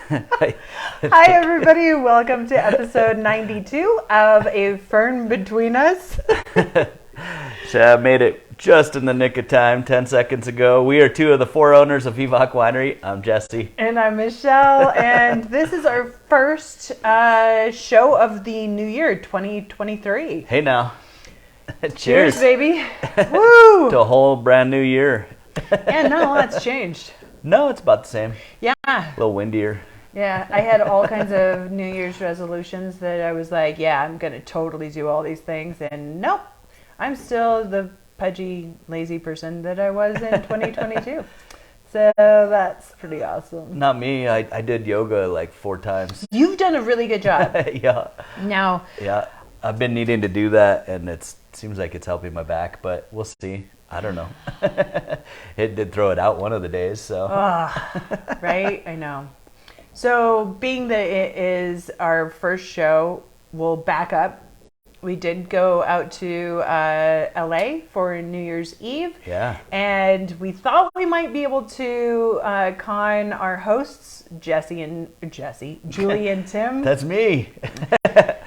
Hi, everybody. Welcome to episode 92 of A Fern Between Us. So I made it just in the nick of time, 10 seconds ago. We are two of the four owners of Vivac Winery. I'm Jesse. And I'm Michelle. And this is our first show of the new year, 2023. Hey now. Cheers, baby. Woo! To a whole brand new year. Yeah, not a lot's changed. No, it's about the same. Yeah. A little windier. Yeah, I had all kinds of New Year's resolutions that I was like, yeah, I'm going to totally do all these things. And nope, I'm still the pudgy, lazy person that I was in 2022. So that's pretty awesome. Not me. I did yoga like 4 times. You've done a really good job. Yeah. Now. Yeah. I've been needing to do that, and it seems like it's helping my back, but we'll see. I don't know. It did throw it out one of the days, so. Right? I know. So being that it is our first show, we'll back up. We did go out to LA for New Year's Eve. Yeah. And we thought we might be able to con our hosts, Julie and Tim. That's me.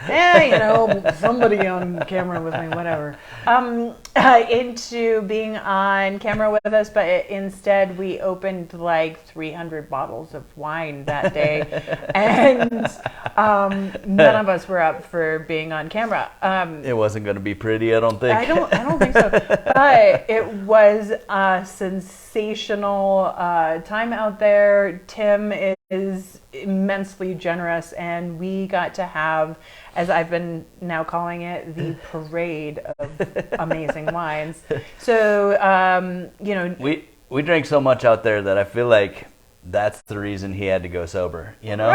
Yeah, somebody on camera with me, whatever. Into being on camera with us, but instead we opened like 300 bottles of wine that day, and none of us were up for being on camera. It wasn't going to be pretty, I don't think. I don't think so. But it was a sensational time out there. Tim is immensely generous, and we got to have, as I've been now calling it, the parade of amazing wines. So, we drank so much out there that I feel like that's the reason he had to go sober, you know?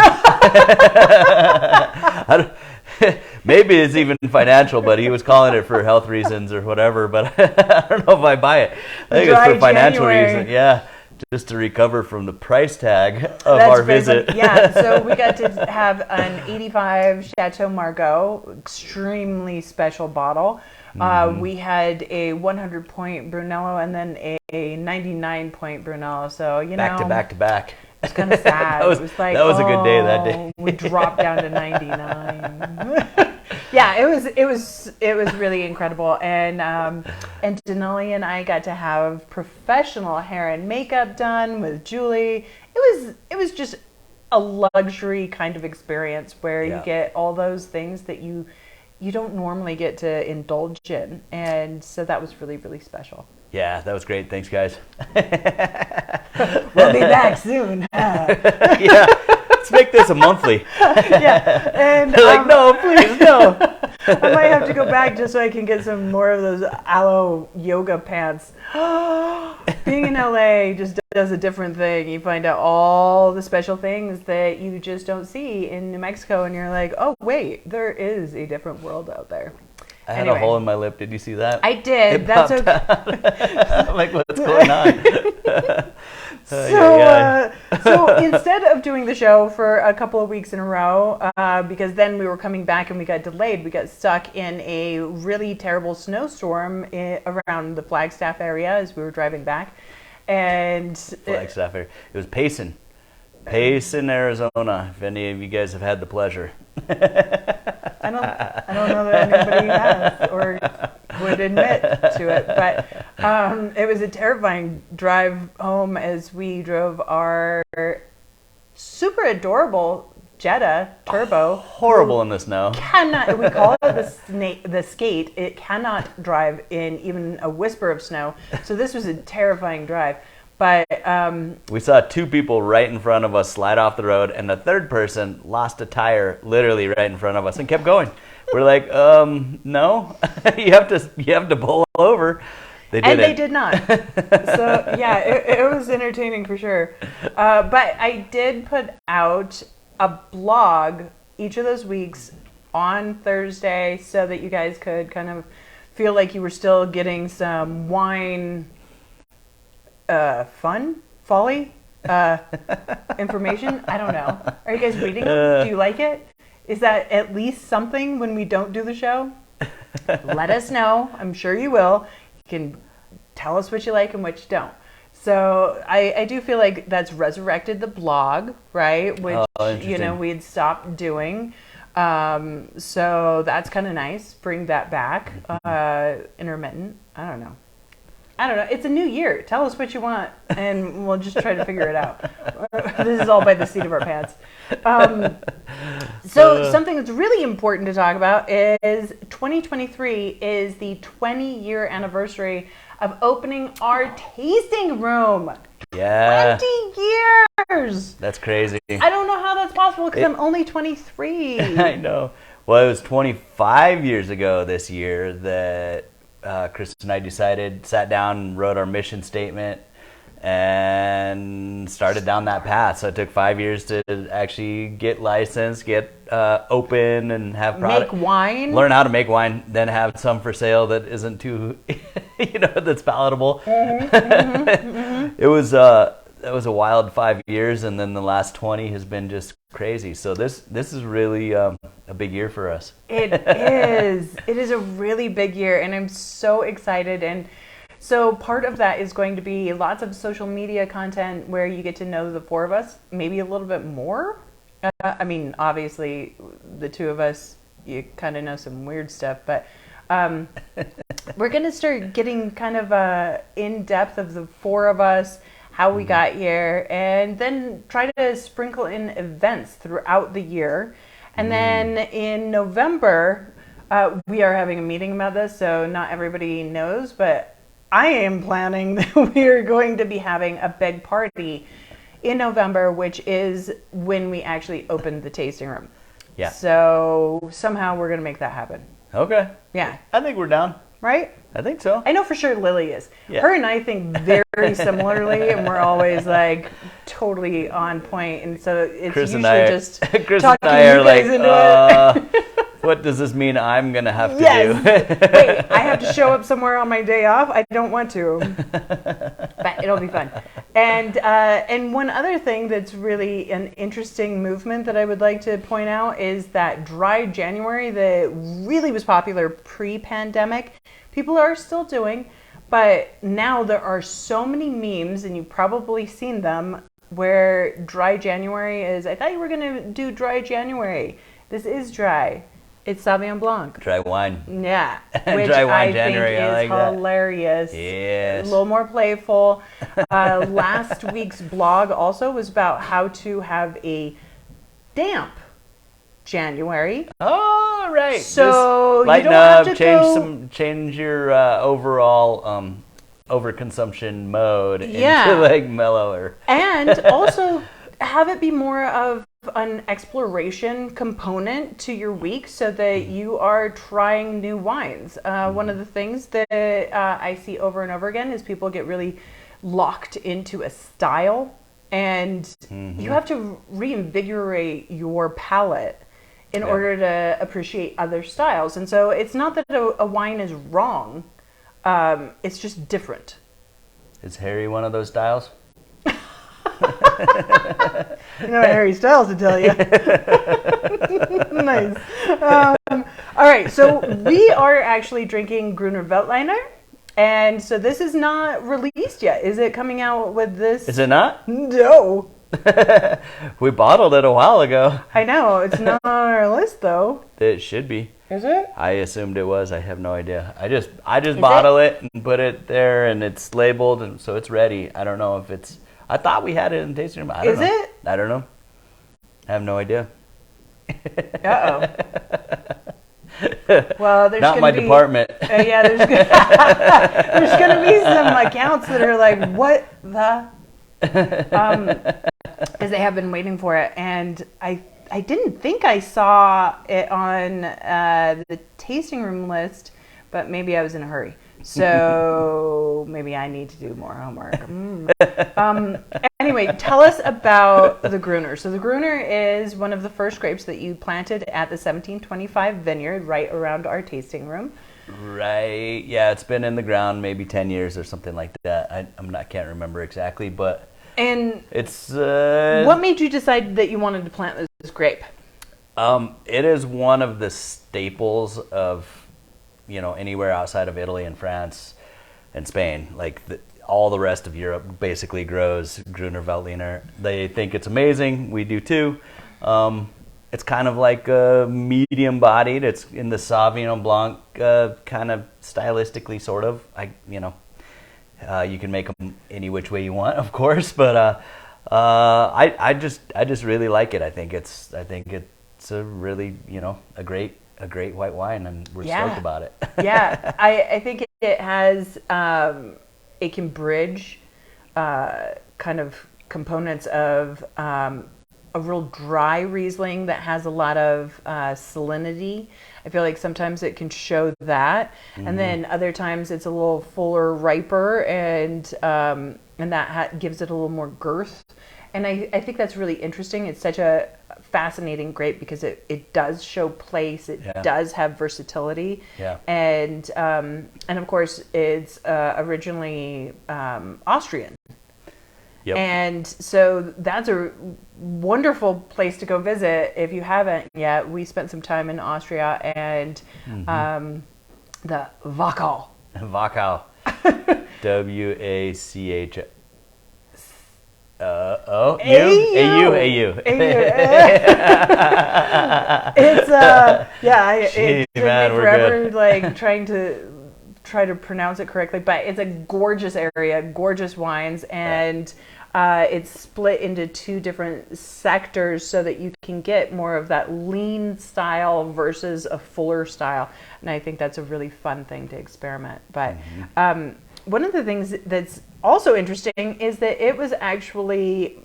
Maybe it's even financial, but he was calling it for health reasons or whatever, but I don't know if I buy it. I think it's for financial reasons. Yeah, just to recover from the price tag of our visit. Yeah, so we got to have an 85 Chateau Margaux, extremely special bottle. We had a 100-point Brunello and then a 99-point Brunello. So, back to back. It was kind of sad. That was a good day that day. We dropped down to 99. Yeah, it was really incredible. And Denali and I got to have professional hair and makeup done with Julie. It was just a luxury kind of experience where you get all those things that you don't normally get to indulge in. And so that was really, really special. Yeah, that was great. Thanks, guys. We'll be back soon. Yeah, let's make this a monthly. Yeah, and they're like, no, please, no. I might have to go back just so I can get some more of those aloe yoga pants. Being in LA just does a different thing. You find out all the special things that you just don't see in New Mexico, and you're like, oh wait, there is a different world out there. I had a hole in my lip. Did you see that? I did. That's okay. I'm like, what's going on? So instead of doing the show for a couple of weeks in a row, because then we were coming back and we got delayed, we got stuck in a really terrible snowstorm around the Flagstaff area as we were driving back. And Flagstaff area. It was Payson, Arizona. If any of you guys have had the pleasure. I don't know that anybody has or would admit to it, but it was a terrifying drive home as we drove our super adorable Jetta Turbo. Horrible in the snow. We call it the skate. It cannot drive in even a whisper of snow. So this was a terrifying drive. But we saw 2 people right in front of us slide off the road, and the third person lost a tire literally right in front of us and kept going. We're like, no, you have to pull over. They did not. So yeah, it was entertaining for sure. But I did put out a blog each of those weeks on Thursday so that you guys could kind of feel like you were still getting some wine folly information. I don't know. Are you guys reading them? Do you like it? Is that at least something when we don't do the show? Let us know. I'm sure you will. You can tell us what you like and what you don't. So I do feel like that's resurrected the blog, right? Which, we'd stopped doing. So that's kind of nice. Bring that back. Intermittent. I don't know. It's a new year. Tell us what you want, and we'll just try to figure it out. This is all by the seat of our pants. So something that's really important to talk about is 2023 is the 20-year anniversary of opening our tasting room. Yeah. 20 years. That's crazy. I don't know how that's possible because I'm only 23. I know. Well, it was 25 years ago this year that Chris and I sat down and wrote our mission statement and started down that path. So it took 5 years to actually get licensed, get open, and have product. Make wine. Learn how to make wine, then have some for sale that isn't too, that's palatable. It was that was a wild 5 years, and then the last 20 has been just crazy. So this is really a big year for us. It is. It is a really big year, and I'm so excited. And so part of that is going to be lots of social media content where you get to know the four of us, maybe a little bit more. Obviously, the two of us, you kind of know some weird stuff, but we're going to start getting kind of in depth of the four of us, how we got here, and then try to sprinkle in events throughout the year. And then in November, we are having a meeting about this, so not everybody knows, but I am planning that we are going to be having a big party in November, which is when we actually open the tasting room. Yeah. So somehow we're going to make that happen. Okay. Yeah. I think we're down. Right? I think so. I know for sure Lily is. Yeah. Her and I think very similarly, and we're always like totally on point. And so it's Chris usually just Chris talking and I you are guys like, into it. what does this mean I'm going to have to Yes. do? Wait, I have to show up somewhere on my day off? I don't want to. But it'll be fun. And one other thing that's really an interesting movement that I would like to point out is that Dry January that really was popular pre-pandemic. People are still doing, but now there are so many memes, and you've probably seen them, where Dry January is, I thought you were going to do Dry January. This is dry. It's Sauvignon Blanc. Dry wine. Yeah. Which Dry wine I January. think I is like hilarious. That. Yes. A little more playful. Last week's blog also was about how to have a damp January. Oh, right. So just lighten you don't up, have to change your overall overconsumption mode Yeah. into like mellower. And also have it be more of an exploration component to your week so that you are trying new wines. One of the things that I see over and over again is people get really locked into a style, and you have to reinvigorate your palate in order to appreciate other styles. And so it's not that a wine is wrong, it's just different. Is Harry one of those styles? You know Harry Styles to tell you. Nice. All right, so we are actually drinking Gruner Veltliner, and so this is not released yet. Is it coming out with this? Is it not? No. We bottled it a while ago. I know, it's not on our list though. It should be. Is it? I assumed it was. I have no idea. I just bottle it and put it there, and it's labeled, and so it's ready. I don't know if it's. I thought we had it in the tasting room. I don't know. Is it? I don't know. I have no idea. Uh-oh. Well, there's not gonna my be, department. Yeah, there's gonna be some accounts that are like, what the? Because they have been waiting for it, and I didn't think I saw it on the tasting room list, but maybe I was in a hurry. So maybe I need to do more homework. Anyway, tell us about the Gruner. So the Gruner is one of the first grapes that you planted at the 1725 vineyard right around our tasting room. Right. Yeah, it's been in the ground maybe 10 years or something like that. I can't remember exactly, but and it's what made you decide that you wanted to plant this grape? It is one of the staples of anywhere outside of Italy and France and Spain. Like all the rest of Europe basically grows Gruner Veltliner. They think it's amazing. We do too. It's kind of like medium bodied. It's in the Sauvignon Blanc kind of stylistically, sort of. You can make them any which way you want, of course, but I just really like it. I think it's a really a great white wine, and we're stoked about it. Yeah, I think it has it can bridge kind of components of a real dry Riesling that has a lot of salinity. I feel like sometimes it can show that, and then other times it's a little fuller, riper, and that gives it a little more girth. And I think that's really interesting. It's such a fascinating grape because it does show place. It does have versatility. Yeah. And of course it's originally Austrian. Yep. And so that's a wonderful place to go visit if you haven't yet. We spent some time in Austria and the Wachau. Wachau. W-A-C-H. A-U. It's it took me forever like trying to pronounce it correctly, but it's a gorgeous area, gorgeous wines, and it's split into two different sectors so that you can get more of that lean style versus a fuller style, and I think that's a really fun thing to experiment. But one of the things that's also interesting is that it was actually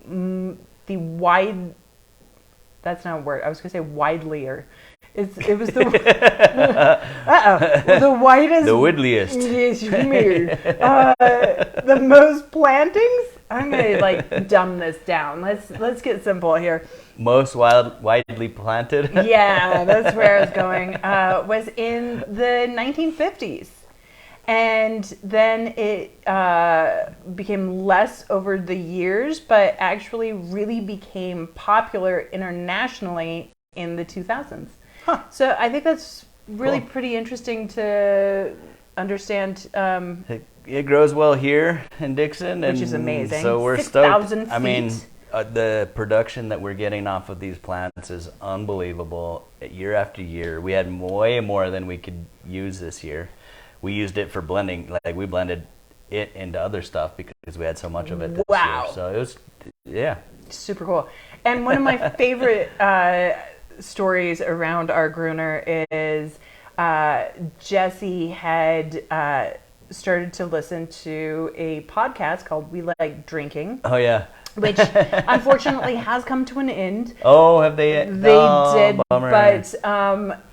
that's not a word. I was going to say widelier. It was the the widest, the widliest, the most plantings. I'm gonna dumb this down. Let's get simple here. Most widely planted. Yeah, that's where I was going. Was in the 1950s. And then it became less over the years, but actually really became popular internationally in the 2000s. Huh. So I think that's really pretty interesting to understand. It grows well here in Dixon, which is amazing. So we're 6,000 stoked. I mean, the production that we're getting off of these plants is unbelievable. Year after year, we had way more than we could use this year. We used it for blending. Like we blended it into other stuff because we had so much of it this year. So it was, super cool. And one of my favorite stories around our Gruner is Jesse had started to listen to a podcast called We Like Drinking. Oh yeah. Which unfortunately has come to an end. Oh, have they? They did, bummer. But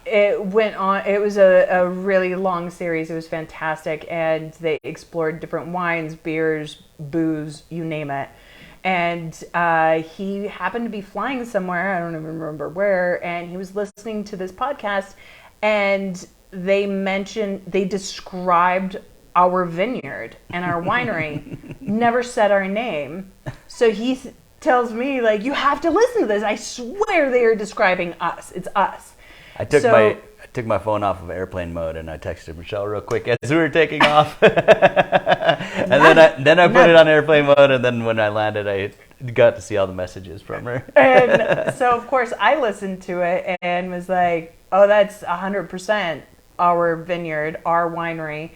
it went on. It was a really long series. It was fantastic, and they explored different wines, beers, booze, you name it. And he happened to be flying somewhere. I don't even remember where. And he was listening to this podcast, and they described our vineyard and our winery, never said our name. So he tells me, you have to listen to this. I swear they are describing us. It's us. I took my phone off of airplane mode and I texted Michelle real quick as we were taking off. And then I put it on airplane mode, and then when I landed, I got to see all the messages from her. And so, of course, I listened to it and was like, oh, that's 100% our vineyard, our winery,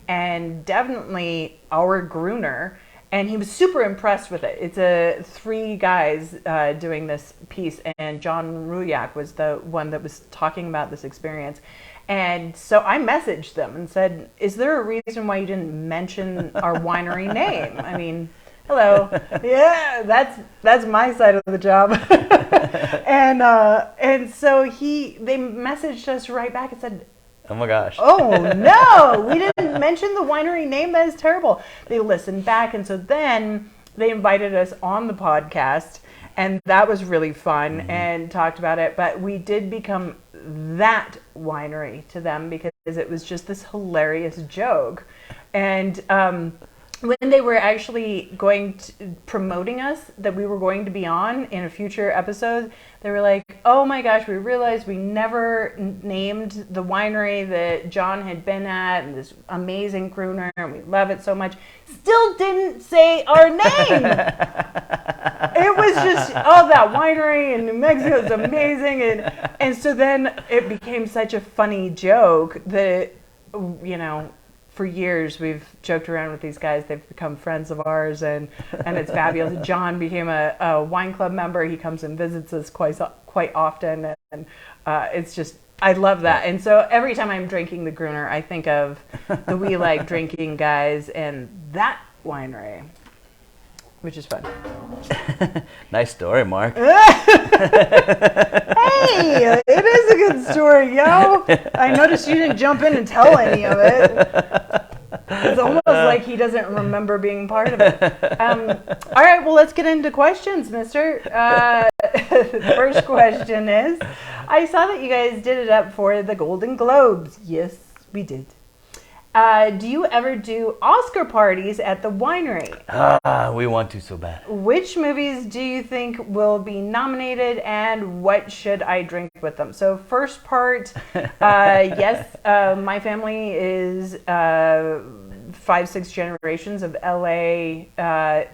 and definitely our Gruner. And he was super impressed with it. It's 3 guys doing this piece, and John Ruyak was the one that was talking about this experience. And so I messaged them and said, is there a reason why you didn't mention our winery name? I mean, hello. Yeah, that's my side of the job. And so they messaged us right back and said, oh my gosh. Oh no, we didn't mention the winery name. That is terrible. They listened back, and so then they invited us on the podcast, and that was really fun and talked about it. But we did become that winery to them because it was just this hilarious joke. And when they were actually promoting us that we were going to be on in a future episode, they were like, oh my gosh, we realized we never named the winery that John had been at, and this amazing Gruner, and we love it so much. Still didn't say our name. It was just, that winery in New Mexico is amazing. And so then it became such a funny joke that, for years we've joked around with these guys. They've become friends of ours, and it's fabulous. John became a wine club member. He comes and visits us quite often, and it's just, I love that. And so every time I'm drinking the Gruner, I think of the We Like Drinking guys and that winery, which is fun. Nice story, Mark. Hey, it is a good story, yo. I noticed you didn't jump in and tell any of it. It's almost like he doesn't remember being part of it. All right, well, let's get into questions, mister. The first question is, I saw that you guys did it up for the Golden Globes. Yes, we did. Do you ever do Oscar parties at the winery? We want to so bad. Which movies do you think will be nominated, and what should I drink with them? So first part, yes, my family is 5-6 generations of LA.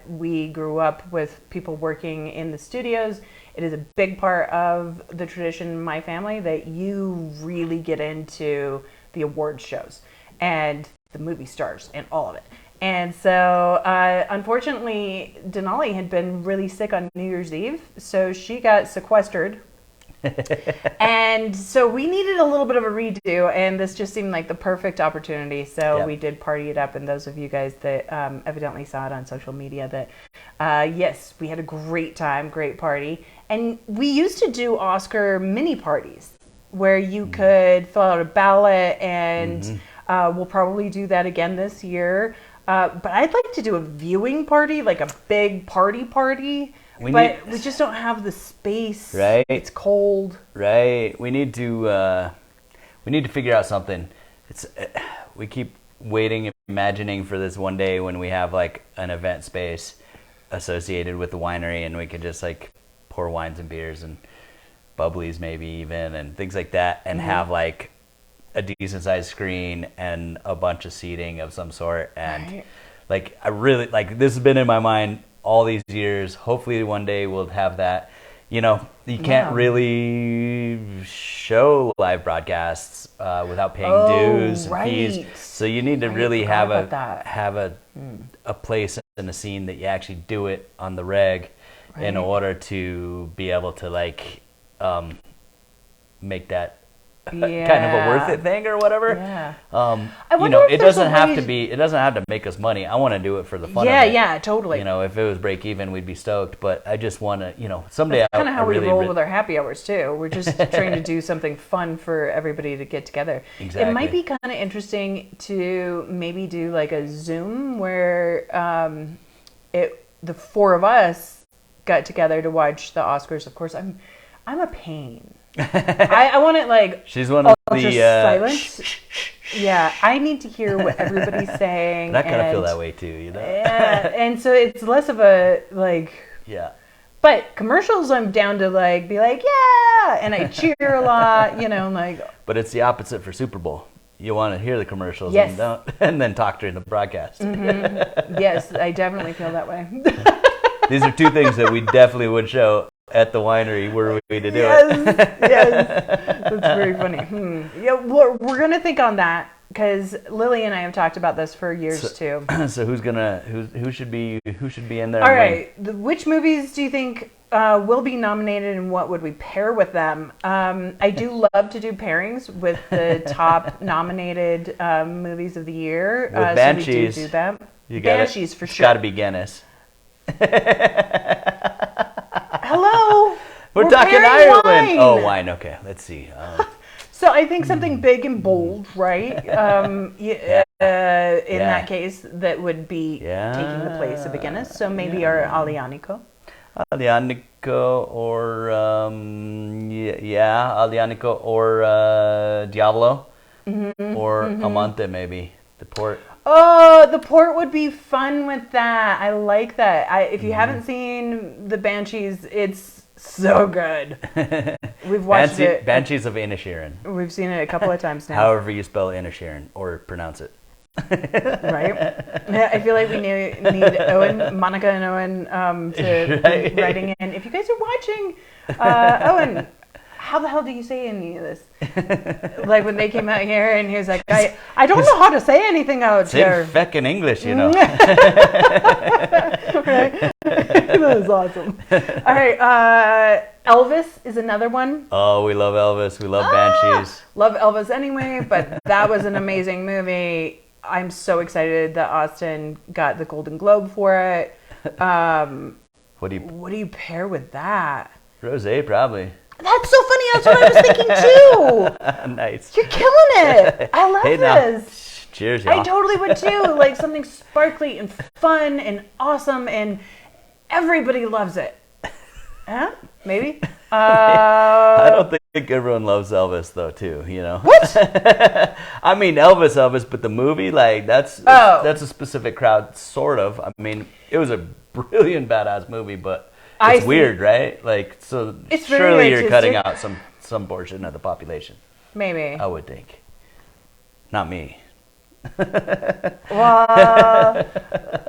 We grew up with people working in the studios. It is a big part of the tradition in my family that you really get into the award shows and the movie stars and all of it. And so, unfortunately, Denali had been really sick on New Year's Eve, so she got sequestered. And so we needed a little bit of a redo, and this just seemed like the perfect opportunity. So we did party it up, and those of you guys that evidently saw it on social media, that yes, we had a great time, great party. And we used to do Oscar mini parties where you could fill out a ballot, and we'll probably do that again this year. But I'd like to do a viewing party, like a big party. We just don't have the space. Right. It's cold. Right. We need to figure out something. We keep waiting, imagining for this one day when we have like an event space associated with the winery, and we could just like pour wines and beers and bubblies maybe even and things like that, and have like a decent sized screen and a bunch of seating of some sort. And like, I really like, this has been in my mind all these years. Hopefully one day we'll have that. You can't really show live broadcasts without paying dues and fees. So you need to really have a place and a scene that you actually do it on the reg in order to be able to like make that kind of a worth it thing or whatever. It doesn't have to make us money. I want to do it for the fun of it. Yeah, totally. If it was break even, we'd be stoked, but I just want to, someday. That's kind of how we roll with our happy hours too. We're just trying to do something fun for everybody to get together. Exactly. It might be kind of interesting to maybe do like a Zoom where the four of us got together to watch the Oscars. Of course, I'm a pain. I want it like she's one of the silence. Yeah, I need to hear what everybody's saying. And I kind of feel that way too, Yeah, and so it's less of a like. Yeah. But commercials, I'm down to like be like yeah, and I cheer a lot, like. But it's the opposite for Super Bowl. You want to hear the commercials and then talk during the broadcast. Yes, I definitely feel that way. These are two things that we definitely would show at the winery were we to do it. Yes, that's very funny. Yeah, we're gonna think on that because Lily and I have talked about this for years too. So who should be in there? All right, which movies do you think will be nominated, and what would we pair with them? I do love to do pairings with the top nominated movies of the year. With Banshees, so we do that. Banshees for sure. Got to be Guinness. Hello. We're talking Ireland. Wine. Oh, wine. Okay, let's see. So I think something big and bold, right? In that case, that would be taking the place of a Guinness. So maybe our Alianico. Alianico or Alianico or Diablo or Amante maybe. The port. Oh, the port would be fun with that. I like that. If you haven't seen the Banshees, it's so good. We've watched it. Banshees of Inisherin. We've seen it a couple of times now. However you spell Inisherin or pronounce it. Right? Yeah, I feel like we need Monica and Owen to be writing in. If you guys are watching, Owen, how the hell do you say any of this? Like when they came out here and he was like, I don't know how to say anything out here. It's in feckin' English, you know. Right? That was awesome. All right, Elvis is another one. Oh, we love Elvis. We love Banshees. Love Elvis anyway, but that was an amazing movie. I'm so excited that Austin got the Golden Globe for it. What do you pair with that? Rosé, probably. That's so funny. That's what I was thinking too. Nice. You're killing it. I love this. Cheers, y'all. I totally would too. Like something sparkly and fun and awesome, and everybody loves it. Huh? Maybe. I don't think everyone loves Elvis though, too. You know. What? I mean, Elvis, but the movie, like that's a specific crowd, sort of. I mean, it was a brilliant, badass movie, but. It's weird, right? Like, so it's surely you're cutting out some portion of the population. Maybe. I would think. Not me. Well,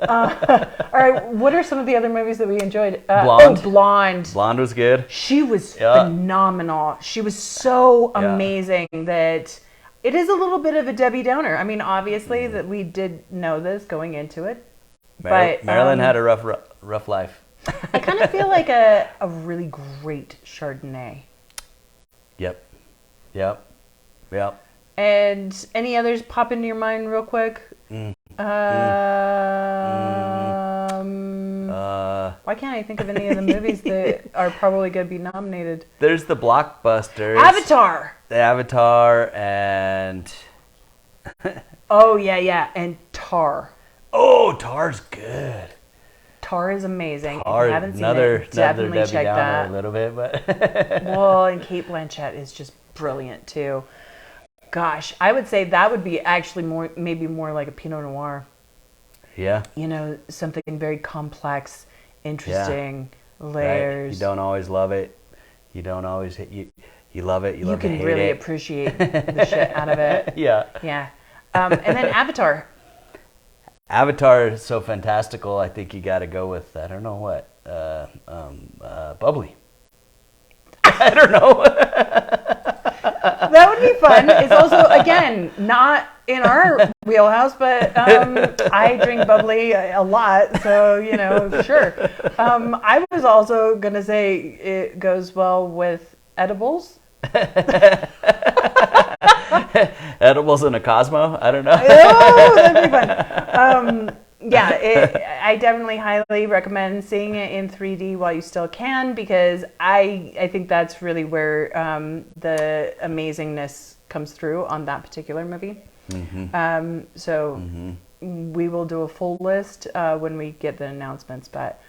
all right. What are some of the other movies that we enjoyed? Blonde. Blonde. Blonde was good. She was phenomenal. She was so amazing that it is a little bit of a Debbie Downer. I mean, obviously that we did know this going into it. But Marilyn had a rough life. I kind of feel like a really great Chardonnay. Yep. And any others pop into your mind real quick? Why can't I think of any of the movies that are probably going to be nominated? There's the blockbusters. Avatar. The Avatar and... Oh, yeah. And Tar. Oh, Tar's good. Tar is amazing. Tar, if you haven't seen it, definitely check that. A little bit, but well, and Cate Blanchett is just brilliant too. Gosh, I would say that would be actually maybe more like a Pinot Noir. Yeah. You know, something very complex, interesting, layers. Right. You don't always love it. You don't always you love it. You love to hate it. You can really appreciate the shit out of it. Yeah. Yeah. And then Avatar. Avatar is so fantastical. I think you got to go with I don't know what bubbly. I don't know. That would be fun. It's also again not in our wheelhouse, but I drink bubbly a lot, so you know, sure. I was also gonna say it goes well with edibles. Edibles in a Cosmo? I don't know. Oh, that'd be fun. I definitely highly recommend seeing it in 3D while you still can, because I think that's really where the amazingness comes through on that particular movie. Mm-hmm. We will do a full list when we get the announcements, but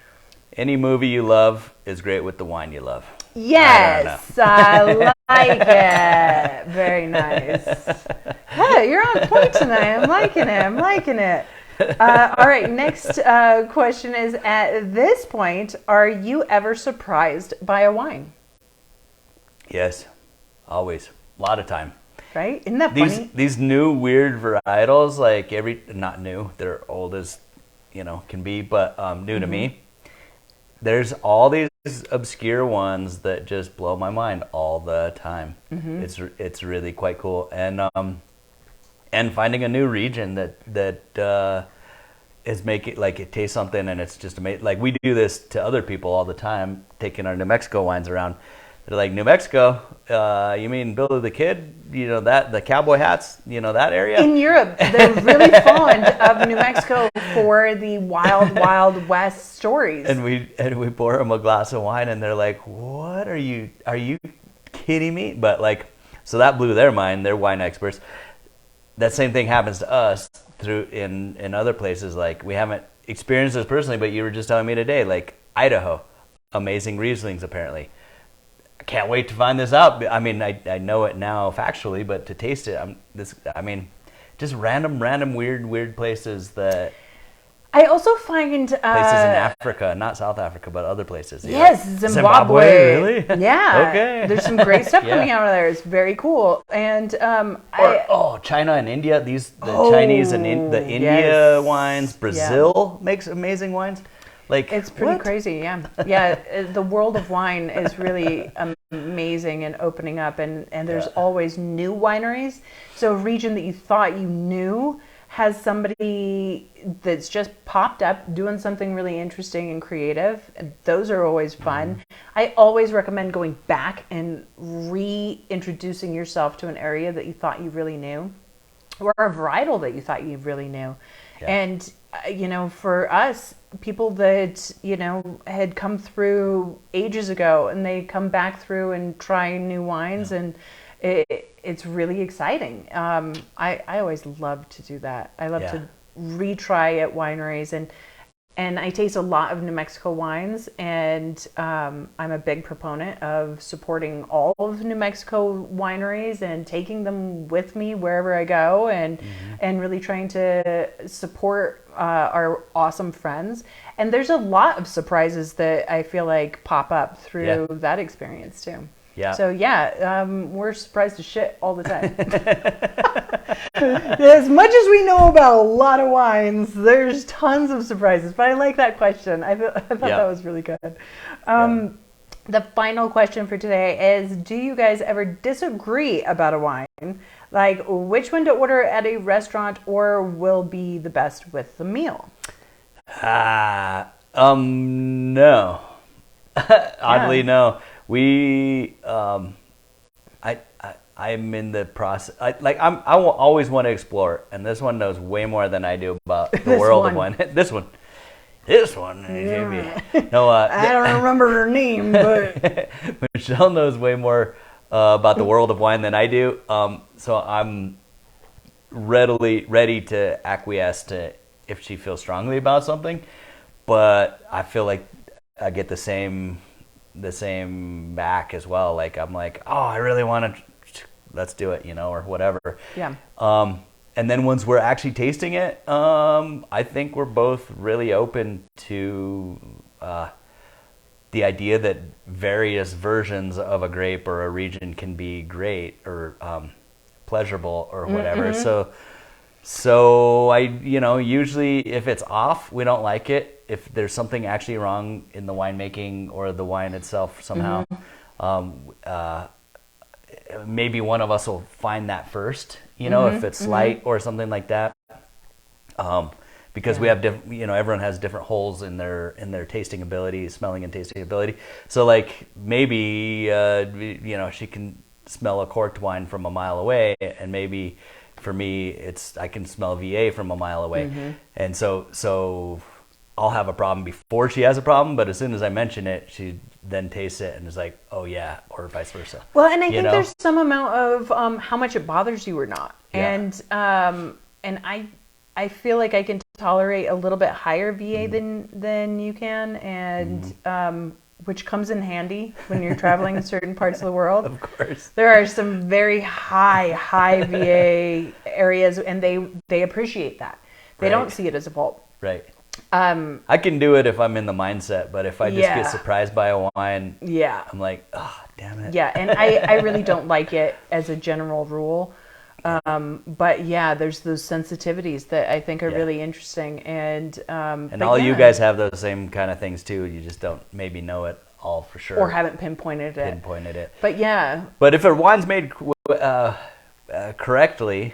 any movie you love is great with the wine you love. Yes, I like it. Very nice. Yeah, you're on point tonight. I'm liking it. All right, next question is, at this point, are you ever surprised by a wine? Yes, always. A lot of time. Right? Isn't that funny? These new weird varietals, like not new, they're old as, can be, but new to me. There's all these obscure ones that just blow my mind all the time. Mm-hmm. It's really quite cool, and finding a new region that is making like it tastes something and it's just amazing. Like we do this to other people all the time, taking our New Mexico wines around. They're like, New Mexico, you mean Billy the Kid? The cowboy hats, that area? In Europe, they're really fond of New Mexico for the wild West stories. And we pour them a glass of wine and they're like, what are you kidding me? But so that blew their mind. They're wine experts. That same thing happens to us in other places. Like we haven't experienced this personally, but you were just telling me today, like Idaho, amazing Rieslings apparently. I can't wait to find this out. I mean, I know it now factually, but to taste it, just random weird places that. I also find Places in Africa, not South Africa, but other places. Yes, Zimbabwe. Really? Yeah. Okay. There's some great stuff coming out of there. It's very cool. And China and India. The Chinese and the India wines. Brazil makes amazing wines. Like it's pretty crazy. Yeah. Yeah. The world of wine is really amazing and opening up, and there's always new wineries. So a region that you thought you knew has somebody that's just popped up doing something really interesting and creative. Those are always fun. I always recommend going back and reintroducing yourself to an area that you thought you really knew, or a varietal that you thought you really knew. Yeah. And, for us, people that, had come through ages ago and they come back through and try new wines, and it's really exciting. I always love to do that. I love to retry at wineries, and I taste a lot of New Mexico wines, and I'm a big proponent of supporting all of New Mexico wineries and taking them with me wherever I go, and really trying to support our awesome friends. And there's a lot of surprises that I feel like pop up through that experience too. Yeah. So we're surprised as shit all the time. As much as we know about a lot of wines, there's tons of surprises. But I like that question. I thought that was really good. The final question for today is: do you guys ever disagree about a wine? Like which one to order at a restaurant or will be the best with the meal? No. Oddly, no. I'm in the process. I always want to explore, and this one knows way more than I do about the world of wine. This one. Yeah. No, I don't remember her name, but Michelle knows way more about the world of wine than I do. So I'm ready to acquiesce to if she feels strongly about something, but I feel like I get the same back as well. Like I'm like, oh, I really want to, let's do it, or whatever. Yeah. And then once we're actually tasting it, I think we're both really open to the idea that various versions of a grape or a region can be great or pleasurable or whatever. So I, usually if it's off, we don't like it. If there's something actually wrong in the winemaking or the wine itself somehow, maybe one of us will find that first, if it's light or something like that. Because we have different, everyone has different holes in their tasting ability, smelling and tasting ability. So like maybe, she can smell a corked wine from a mile away, and maybe for me, I can smell VA from a mile away. And so I'll have a problem before she has a problem, but as soon as I mention it, she then tastes it and is like, oh yeah, or vice versa. Well, and I think there's some amount of how much it bothers you or not. And I feel like I can tolerate a little bit higher VA than you can, and which comes in handy when you're traveling in certain parts of the world. Of course. There are some very high VA areas, and they appreciate that. They don't see it as a fault. Right. I can do it if I'm in the mindset, but if I just get surprised by a wine, I'm like, oh, damn it. Yeah, and I really don't like it as a general rule. But there's those sensitivities that I think are really interesting, and all you guys have those same kind of things too. You just don't maybe know it all for sure, or haven't pinpointed it. But but if a wine's made correctly,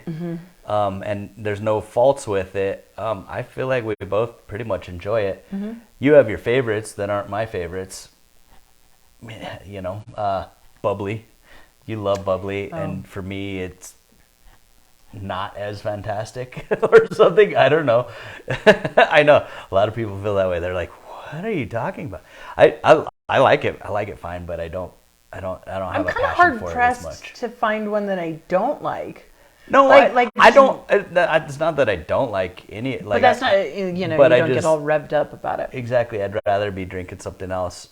and there's no faults with it, I feel like we both pretty much enjoy it. You have your favorites that aren't my favorites. Bubbly. You love bubbly, and for me, it's not as fantastic or something. I don't know. I know a lot of people feel that way. They're like, "What are you talking about?" I like it. I like it fine, but I don't have a passion for it as much. I'm kind of hard pressed to find one that I don't like. No, I don't. It's not that I don't like any. Like, but that's not. You don't get all revved up about it. Exactly. I'd rather be drinking something else.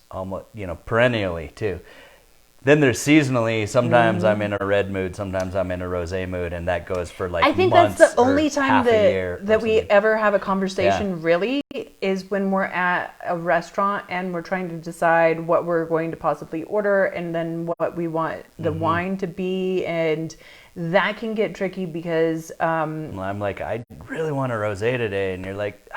Perennially too. Then there's seasonally. Sometimes I'm in a red mood. Sometimes I'm in a rosé mood, and that goes for like I think months that's the or only time half a year or that we something. ever have a conversation really is when we're at a restaurant and we're trying to decide what we're going to possibly order and then what we want the wine to be, and that can get tricky because I'm like, I really want a rosé today, and you're like,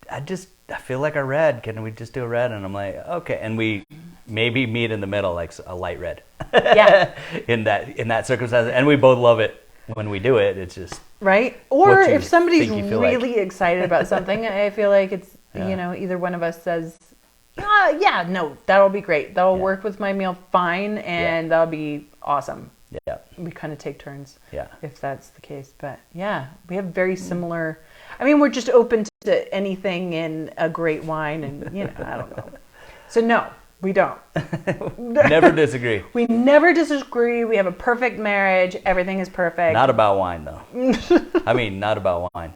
I feel like a red. Can we just do a red? And I'm like, okay. And we maybe meet in the middle, like a light red. Yeah. in that circumstance, and we both love it when we do it. It's just right. Or what you if somebody's think you feel really like. excited about something, I feel like it's either one of us says, yeah, no, that'll be great. That'll work with my meal fine, and that'll be awesome. Yeah. We kind of take turns. Yeah. If that's the case, but yeah, we have very similar. I mean, we're just open to anything in a great wine, and I don't know. So no, we don't. Never disagree. We never disagree. We have a perfect marriage. Everything is perfect. Not about wine, though. I mean, not about wine.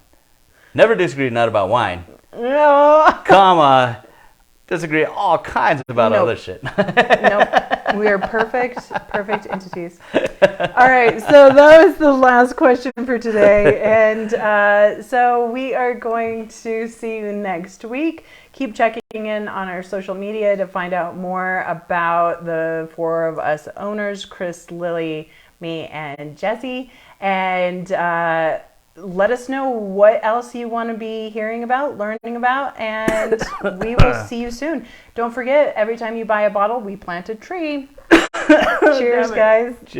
Never disagree, not about wine. No. Comma, disagree all kinds about Nope. other shit. Nope. We are perfect entities. All right, so that was the last question for today. And so we are going to see you next week. Keep checking in on our social media to find out more about the four of us owners, Chris, Lily, me, and Jesse. And let us know what else you want to be hearing about, learning about, and we will see you soon. Don't forget, every time you buy a bottle, we plant a tree. Cheers, guys.